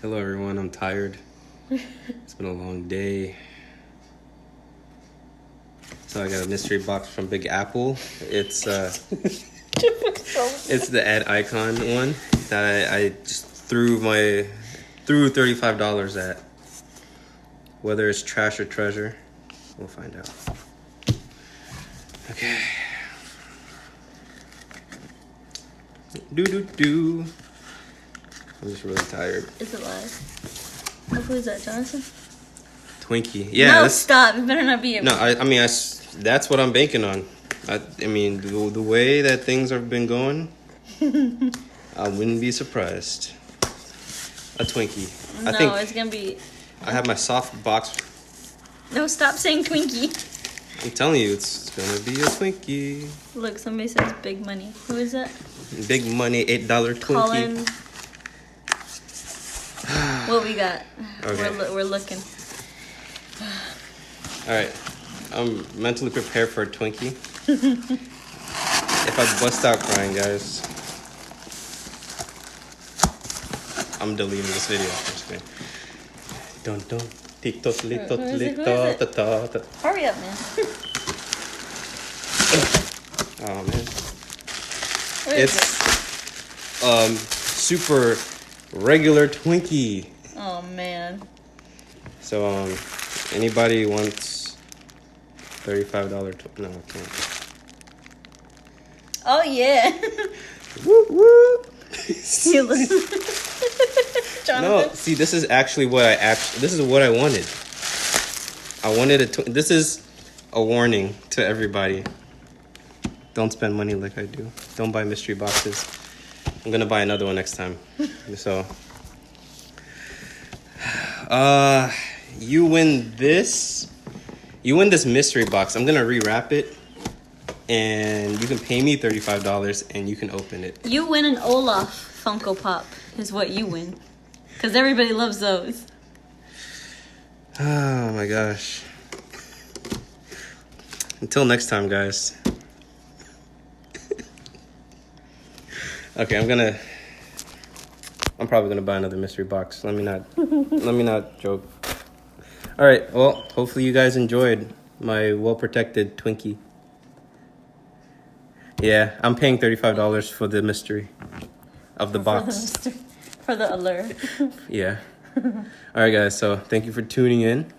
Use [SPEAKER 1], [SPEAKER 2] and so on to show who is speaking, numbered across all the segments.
[SPEAKER 1] Hello everyone, I'm tired. It's been a long day. So I got a mystery box from Big Apple. It's it's the Ed Icon one that I just threw $35 at. Whether it's trash or treasure, we'll find out. Okay. Do. I'm just really tired.
[SPEAKER 2] Is it live? Who is that, Jonathan?
[SPEAKER 1] Twinkie. Yeah.
[SPEAKER 2] No, stop. It better not be a...
[SPEAKER 1] No, I mean, that's what I'm banking on. I mean, the way that things have been going, I wouldn't be surprised. A Twinkie.
[SPEAKER 2] No,
[SPEAKER 1] I think
[SPEAKER 2] it's going to be...
[SPEAKER 1] I have my soft box.
[SPEAKER 2] No, stop saying Twinkie.
[SPEAKER 1] I'm telling you, it's going to be a Twinkie.
[SPEAKER 2] Look, somebody says big money. Who is that?
[SPEAKER 1] Big money, $8 Twinkie.
[SPEAKER 2] Colin. What we got?
[SPEAKER 1] Okay.
[SPEAKER 2] We're looking.
[SPEAKER 1] All right. I'm mentally prepared for a Twinkie. If I bust out crying, guys, I'm deleting this video. Just kidding. Dun dun. Tito, lito,
[SPEAKER 2] Who is it?
[SPEAKER 1] lito, ta ta ta.
[SPEAKER 2] Hurry up, man.
[SPEAKER 1] Oh man.
[SPEAKER 2] Where is
[SPEAKER 1] It's super regular Twinkie.
[SPEAKER 2] it? Oh, man.
[SPEAKER 1] So anybody wants $35 no, I can't.
[SPEAKER 2] Oh, yeah.
[SPEAKER 1] Woo woo.
[SPEAKER 2] You look... Jonathan.
[SPEAKER 1] No, see, this is actually what this is what I wanted. I wanted this is a warning to everybody. Don't spend money like I do. Don't buy mystery boxes. I'm gonna buy another one next time. So, you win this. You win this mystery box. I'm gonna rewrap it, and you can pay me $35, and you can open it.
[SPEAKER 2] You win an Olaf Funko Pop is what you win. Because everybody loves those.
[SPEAKER 1] Oh my gosh. Until next time, guys. Okay, I'm probably gonna buy another mystery box. Let me not joke. All right, well, hopefully you guys enjoyed my well-protected Twinkie. Yeah, I'm paying $35 for the mystery of the box.
[SPEAKER 2] For the alert.
[SPEAKER 1] Yeah. All right, guys. So thank you for tuning in.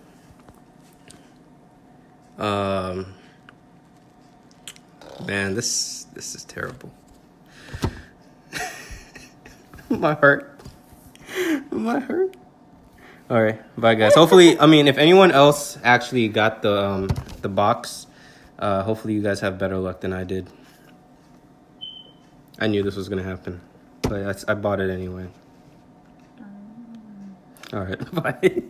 [SPEAKER 1] Man, this is terrible. My heart. All right, bye, guys. Hopefully, I mean, if anyone else actually got the box, hopefully you guys have better luck than I did. I knew this was gonna happen, but I bought it anyway. All right, bye.